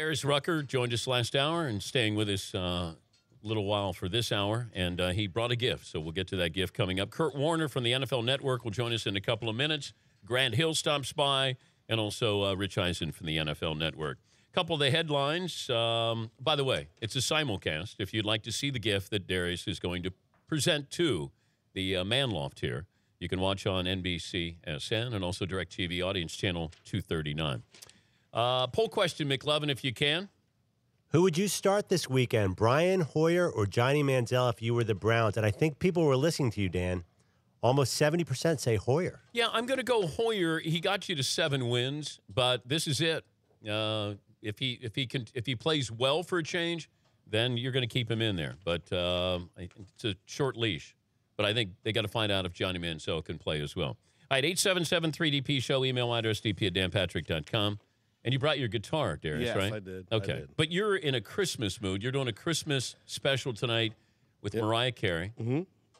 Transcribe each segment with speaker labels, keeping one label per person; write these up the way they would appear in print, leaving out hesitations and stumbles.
Speaker 1: Darius Rucker joined us last hour and staying with us a little while for this hour, and he brought a gift, so we'll get to that gift coming up. Kurt Warner from the NFL Network will join us in a couple of minutes. Grant Hill stops by, and also Rich Eisen from the NFL Network. A couple of the headlines. By the way, it's a simulcast. If you'd like to see the gift that Darius is going to present to the Man Loft here, you can watch on NBCSN and also DirecTV Audience Channel 239. Poll question, McLovin, if you can.
Speaker 2: Who would you start this weekend, Brian Hoyer or Johnny Manziel if you were the Browns? And I think people were listening to you, Dan. Almost 70% say Hoyer.
Speaker 1: Yeah, I'm going to go Hoyer. He got you to 7 wins, but this is it. If he plays well for a change, then you're going to keep him in there. But it's a short leash. But I think they got to find out if Johnny Manziel can play as well. All right, 877-3DP-SHOW, email address dp@danpatrick.com. And you brought your guitar, Darius,
Speaker 3: yes,
Speaker 1: right?
Speaker 3: Yes, I did.
Speaker 1: Okay.
Speaker 3: I did.
Speaker 1: But you're in a Christmas mood. You're doing a Christmas special tonight with Mariah Carey,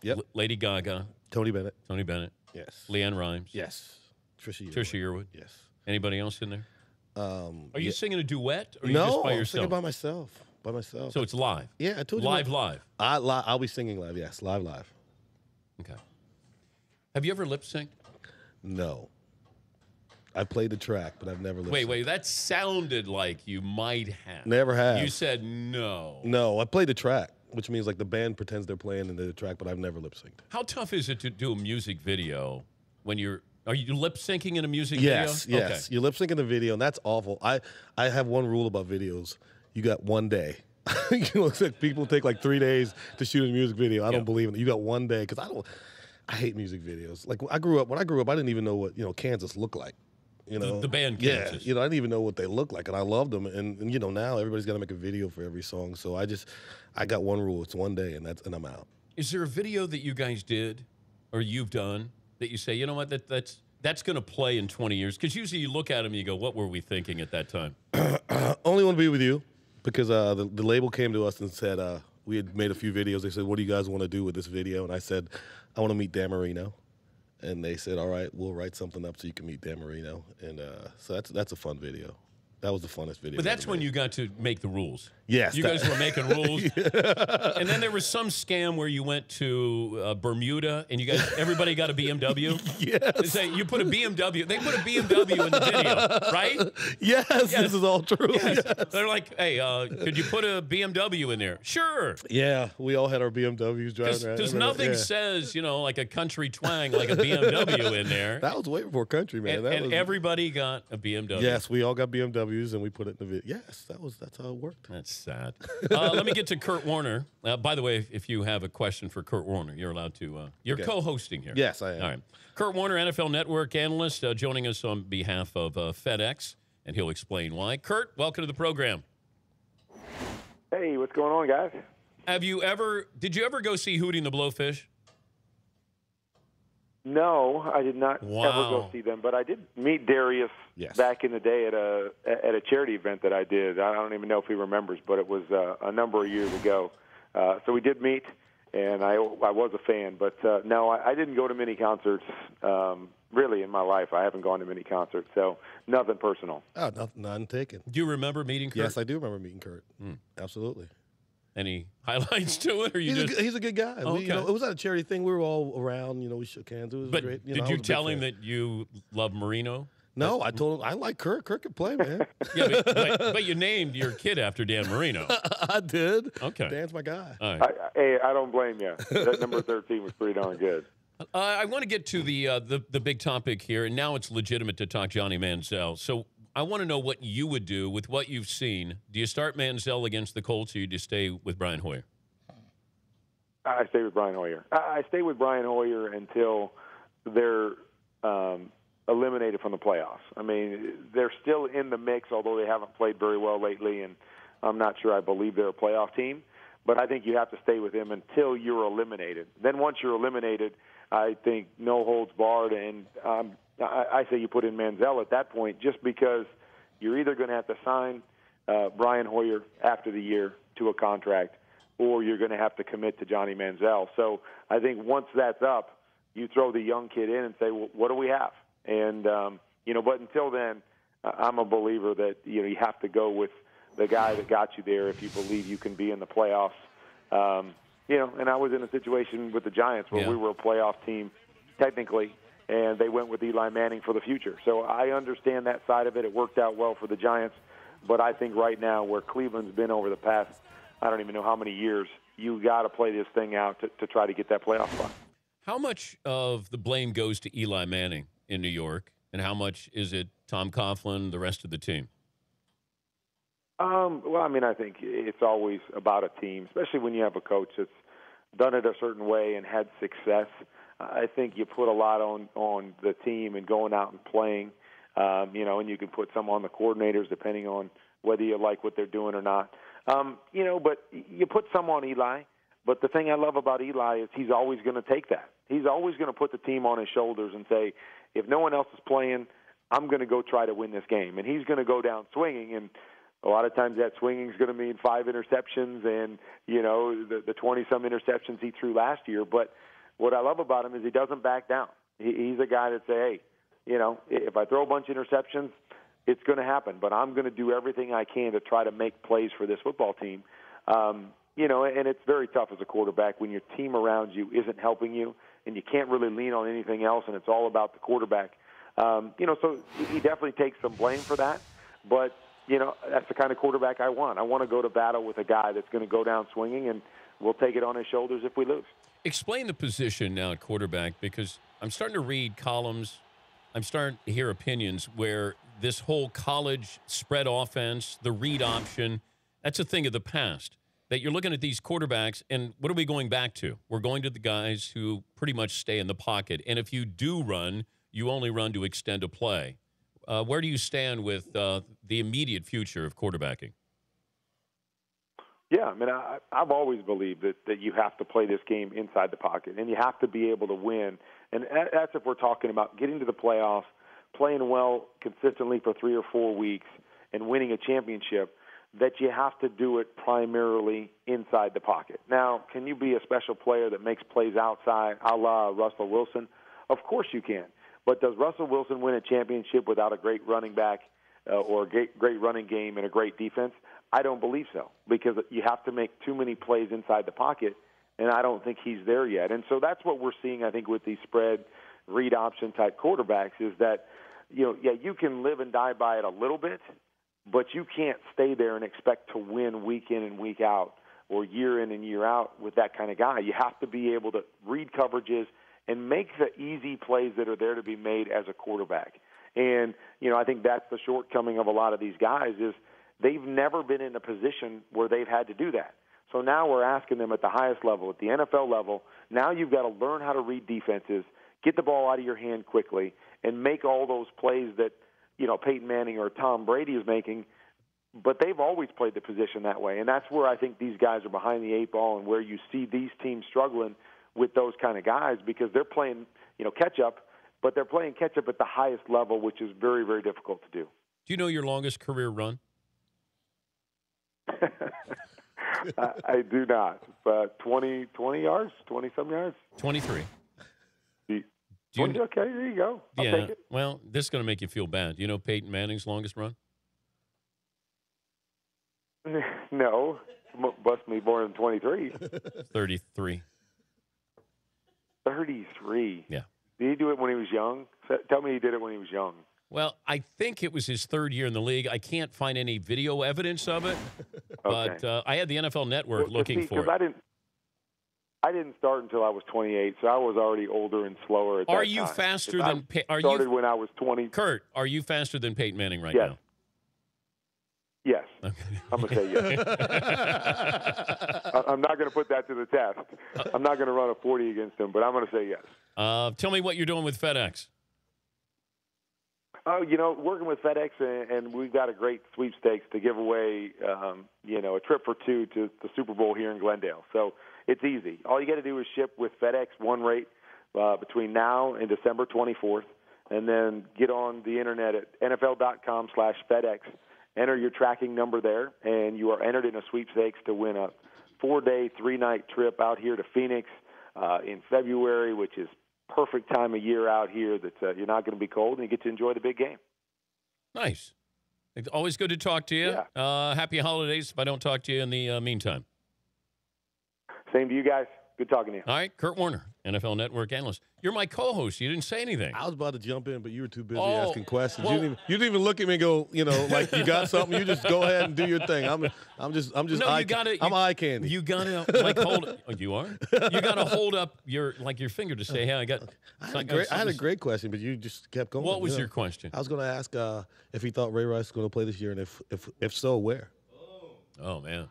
Speaker 3: Yep.
Speaker 1: Lady Gaga,
Speaker 3: Tony Bennett.
Speaker 1: Yes. Leanne Rimes.
Speaker 3: Yes. Trisha
Speaker 1: Yearwood.
Speaker 3: Yes.
Speaker 1: Anybody else in there? Are you singing a duet, or are you
Speaker 3: no,
Speaker 1: just by
Speaker 3: I'm
Speaker 1: yourself?
Speaker 3: singing by myself. By myself.
Speaker 1: So it's live?
Speaker 3: Yeah, I told you.
Speaker 1: Live.
Speaker 3: I'll be singing live, yes. Live.
Speaker 1: Okay. Have you ever lip-synced?
Speaker 3: No. I played the track, but I've never lip-synced.
Speaker 1: Wait. That sounded like you might have.
Speaker 3: Never have.
Speaker 1: You said no.
Speaker 3: No, I played the track, which means like the band pretends they're playing in the track, but I've never lip-synced.
Speaker 1: How tough is it to do a music video when are you lip-syncing in a music
Speaker 3: yes,
Speaker 1: video?
Speaker 3: Yes, you're lip-syncing the video, and that's awful. I have one rule about videos. You got one day. It's like people take like 3 days to shoot a music video. I don't believe in it. You got one day, because I hate music videos. Like when I grew up, I didn't even know what Kansas looked like.
Speaker 1: The band Kansas.
Speaker 3: Yeah, I didn't even know what they looked like, and I loved them. And now everybody's got to make a video for every song. So I got one rule. It's one day, and I'm out.
Speaker 1: Is there a video that you guys did or you've done that you say, you know what, that's going to play in 20 years? Because usually you look at them and you go, what were we thinking at that time?
Speaker 3: Only Want to Be With You, because the label came to us and said we had made a few videos. They said, what do you guys want to do with this video? And I said, I want to meet Dan Marino. And they said, all right, we'll write something up so you can meet Dan Marino. And so that's a fun video. That was the funnest video.
Speaker 1: But that's when you got to make the rules.
Speaker 3: Yes.
Speaker 1: You guys were making rules. And then there was some scam where you went to Bermuda and everybody got a BMW.
Speaker 3: Yes.
Speaker 1: You put a BMW. They put a BMW in the video, right?
Speaker 3: Yes. This is all true.
Speaker 1: Yes.
Speaker 3: Yes.
Speaker 1: They're like, hey, could you put a BMW in there? Sure.
Speaker 3: Yeah, we all had our BMWs driving around.
Speaker 1: Because nothing says, like a country twang like a BMW in there.
Speaker 3: That was way before country, man.
Speaker 1: And everybody got a BMW.
Speaker 3: Yes, we all got BMWs. And we put it in the video. Yes, that's how it worked.
Speaker 1: That's sad. Let me get to Kurt Warner. By the way, if you have a question for Kurt Warner, you're allowed to. You're co-hosting here.
Speaker 3: Yes, I am.
Speaker 1: All right. Kurt Warner, NFL Network analyst, joining us on behalf of FedEx, and he'll explain why. Kurt, welcome to the program.
Speaker 4: Hey, what's going on, guys?
Speaker 1: Did you ever go see Hootie and the Blowfish?
Speaker 4: No, I did not ever go see them, but I did meet Darius back in the day at a charity event that I did. I don't even know if he remembers, but it was a number of years ago. So we did meet, and I was a fan. But no, I didn't go to many concerts really in my life. I haven't gone to many concerts, so nothing personal.
Speaker 3: Oh, none taken.
Speaker 1: Do you remember meeting Kurt?
Speaker 3: Yes, I do remember meeting Kurt. Absolutely.
Speaker 1: Any highlights to it, or
Speaker 3: he's a good guy.
Speaker 1: Okay.
Speaker 3: It was at a charity thing. We were all around. We shook hands. It was great.
Speaker 1: Did you tell him that you love Marino?
Speaker 3: No, I told him I like Kurt. Kurt can play, man.
Speaker 1: Yeah, but you named your kid after Dan Marino.
Speaker 3: I did.
Speaker 1: Okay,
Speaker 3: Dan's my guy.
Speaker 1: All right.
Speaker 4: I don't blame you. That number 13 was pretty darn good.
Speaker 1: I want to get to the big topic here, and now it's legitimate to talk Johnny Manziel. So I want to know what you would do with what you've seen. Do you start Manziel against the Colts, or do you stay with Brian Hoyer?
Speaker 4: I stay with Brian Hoyer. I stay with Brian Hoyer until they're eliminated from the playoffs. I mean, they're still in the mix, although they haven't played very well lately, and I'm not sure I believe they're a playoff team. But I think you have to stay with him until you're eliminated. Then once you're eliminated, I think no holds barred, and I say you put in Manziel at that point, just because you're either going to have to sign Brian Hoyer after the year to a contract, or you're going to have to commit to Johnny Manziel. So I think once that's up, you throw the young kid in and say, well, what do we have? And but until then, I'm a believer that you have to go with the guy that got you there if you believe you can be in the playoffs. And I was in a situation with the Giants where we were a playoff team technically, and they went with Eli Manning for the future. So I understand that side of it. It worked out well for the Giants. But I think right now where Cleveland's been over the past, I don't even know how many years, you got to play this thing out to try to get that playoff spot.
Speaker 1: How much of the blame goes to Eli Manning in New York, and how much is it Tom Coughlin, the rest of the team?
Speaker 4: I think it's always about a team, especially when you have a coach that's done it a certain way and had success. I think you put a lot on the team and going out and playing, and you can put some on the coordinators depending on whether you like what they're doing or not. But you put some on Eli. But the thing I love about Eli is he's always going to take that. He's always going to put the team on his shoulders and say, if no one else is playing, I'm going to go try to win this game. And he's going to go down swinging. And a lot of times that swinging is going to mean 5 interceptions and, the 20-some interceptions he threw last year. But what I love about him is he doesn't back down. He's a guy that say, hey, if I throw a bunch of interceptions, it's going to happen. But I'm going to do everything I can to try to make plays for this football team. And it's very tough as a quarterback when your team around you isn't helping you and you can't really lean on anything else and it's all about the quarterback. So he definitely takes some blame for that. But, that's the kind of quarterback I want. I want to go to battle with a guy that's going to go down swinging, and we'll take it on his shoulders if we lose.
Speaker 1: Explain the position now at quarterback, because I'm starting to read columns. I'm starting to hear opinions where this whole college spread offense, the read option, that's a thing of the past. That you're looking at these quarterbacks, and what are we going back to? We're going to the guys who pretty much stay in the pocket. And if you do run, you only run to extend a play. Where do you stand with the immediate future of quarterbacking?
Speaker 4: Yeah, I've always believed that you have to play this game inside the pocket, and you have to be able to win. And that's if we're talking about getting to the playoffs, playing well consistently for 3 or 4 weeks, and winning a championship, that you have to do it primarily inside the pocket. Now, can you be a special player that makes plays outside, a la Russell Wilson? Of course you can. But does Russell Wilson win a championship without a great running back or a great running game and a great defense? I don't believe so, because you have to make too many plays inside the pocket, and I don't think he's there yet. And so that's what we're seeing, I think, with these spread read option type quarterbacks is that, you can live and die by it a little bit, but you can't stay there and expect to win week in and week out or year in and year out with that kind of guy. You have to be able to read coverages and make the easy plays that are there to be made as a quarterback. And, I think that's the shortcoming of a lot of these guys is they've never been in a position where they've had to do that. So now we're asking them at the highest level, at the NFL level, now you've got to learn how to read defenses, get the ball out of your hand quickly, and make all those plays that, Peyton Manning or Tom Brady is making, but they've always played the position that way. And that's where I think these guys are behind the 8 ball and where you see these teams struggling with those kind of guys because they're playing, catch-up, but they're playing catch-up at the highest level, which is very, very difficult to do.
Speaker 1: Do you know your longest career run?
Speaker 4: I do not. 20 yards, 20-some yards?
Speaker 1: 23.
Speaker 4: Okay, there you go. I'll take it.
Speaker 1: Well, this is going to make you feel bad. Do you know Peyton Manning's longest run?
Speaker 4: No. Must be more than 23.
Speaker 1: 33.
Speaker 4: 33?
Speaker 1: Yeah.
Speaker 4: Did he do it when he was young? Tell me he did it when he was young.
Speaker 1: Well, I think it was his 3rd year in the league. I can't find any video evidence of it, but I had the NFL Network looking for it.
Speaker 4: I didn't start until I was 28, so I was already older and slower at that time.
Speaker 1: Are you faster than
Speaker 4: I started when I was 20.
Speaker 1: Kurt, are you faster than Peyton Manning right
Speaker 4: yes.
Speaker 1: now?
Speaker 4: Yes.
Speaker 1: Okay.
Speaker 4: I'm going to say yes. I'm not going to put that to the test. I'm not going to run a 40 against him, but I'm going to say yes.
Speaker 1: Tell me what you're doing with FedEx.
Speaker 4: Working with FedEx, and we've got a great sweepstakes to give away, a trip for 2 to the Super Bowl here in Glendale. So it's easy. All you got to do is ship with FedEx one rate between now and December 24th, and then get on the internet at NFL.com/FedEx. Enter your tracking number there, and you are entered in a sweepstakes to win a 4-day, 3-night trip out here to Phoenix in February, which is perfect time of year out here that you're not going to be cold, and you get to enjoy the big game.
Speaker 1: Nice. It's always good to talk to you.
Speaker 4: Yeah.
Speaker 1: Happy holidays if I don't talk to you in the meantime.
Speaker 4: Same to you guys. Good talking to you.
Speaker 1: All right, Kurt Warner, NFL Network analyst. You're my co-host. You didn't say anything.
Speaker 3: I was about to jump in, but you were too busy
Speaker 1: Oh,
Speaker 3: asking questions.
Speaker 1: well-
Speaker 3: you didn't even look at me and go, like you got something. You just go ahead and do your thing. I'm just
Speaker 1: No,
Speaker 3: I'm eye candy.
Speaker 1: You gotta hold. Oh, you are. You gotta hold up your finger to say, "Hey, I got."
Speaker 3: I had a great question, but you just kept going.
Speaker 1: What was your question?
Speaker 3: I was going to ask if he thought Ray Rice was going to play this year, and if so, where?
Speaker 1: Oh man.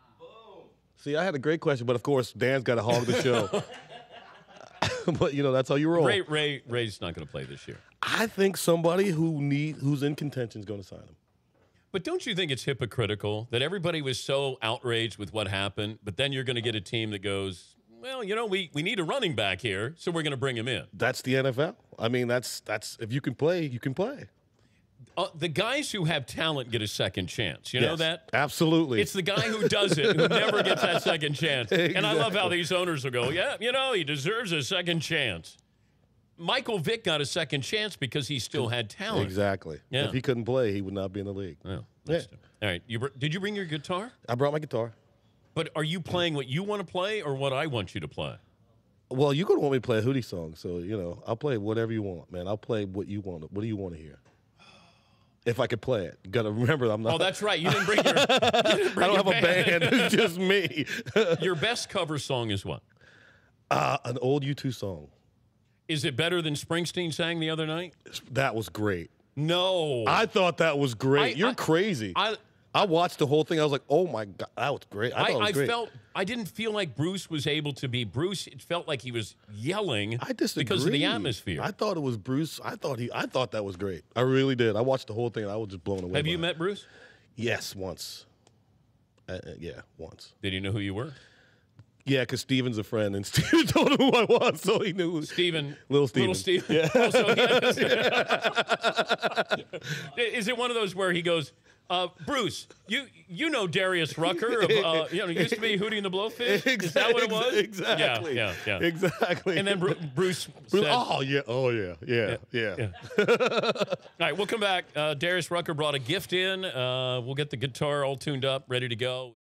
Speaker 3: See, I had a great question, but of course, Dan's got to hog the show. But that's how you roll.
Speaker 1: Ray's not going to play this year.
Speaker 3: I think somebody who's in contention is going to sign him.
Speaker 1: But don't you think it's hypocritical that everybody was so outraged with what happened, but then you're going to get a team that goes, well, we need a running back here, so we're going to bring him in.
Speaker 3: That's the NFL. I mean, that's if you can play, you can play.
Speaker 1: The guys who have talent get a second chance. You know that?
Speaker 3: Absolutely.
Speaker 1: It's the guy who does it who never gets that second chance.
Speaker 3: Exactly.
Speaker 1: And I love how these owners will go, yeah, he deserves a second chance. Michael Vick got a second chance because he still had talent.
Speaker 3: Exactly.
Speaker 1: Yeah.
Speaker 3: If he couldn't play, he would not be in the league.
Speaker 1: Well,
Speaker 3: Yeah.
Speaker 1: All right. Did you bring your guitar?
Speaker 3: I brought my guitar.
Speaker 1: But are you playing what you want to play or what I want you to play?
Speaker 3: Well, you're going to want me to play a Hootie song, so, I'll play whatever you want, man. I'll play what you want. What do you want to hear? If I could play it. You got to remember I'm not.
Speaker 1: Oh, that's right. You didn't bring your I
Speaker 3: I don't have a band. It's just me.
Speaker 1: Your best cover song is what?
Speaker 3: An old U2 song.
Speaker 1: Is it better than Springsteen sang the other night?
Speaker 3: That was great.
Speaker 1: No.
Speaker 3: I thought that was great. You're crazy. I watched the whole thing. I was like, oh, my God. That was great. I thought it was great.
Speaker 1: I didn't feel like Bruce was able to be Bruce. It felt like he was yelling
Speaker 3: I disagree.
Speaker 1: because of the atmosphere.
Speaker 3: I thought it was Bruce. I thought that was great. I really did. I watched the whole thing, and I was just blown away.
Speaker 1: Have you met Bruce?
Speaker 3: Yes, once. Yeah, once.
Speaker 1: Did he know who you were?
Speaker 3: Yeah, because Steven's a friend, and Steven told him who I was, so he knew.
Speaker 1: Steven.
Speaker 3: Little Steven.
Speaker 1: Little Steven.
Speaker 3: Yeah.
Speaker 1: Oh, so is it one of those where he goes, Bruce, you know Darius Rucker of, used to be Hootie and the Blowfish?
Speaker 3: Exactly.
Speaker 1: Is that what it was?
Speaker 3: Exactly.
Speaker 1: Yeah.
Speaker 3: Exactly.
Speaker 1: And then Bruce said,
Speaker 3: oh, yeah.
Speaker 1: All right, we'll come back. Darius Rucker brought a gift in. We'll get the guitar all tuned up, ready to go.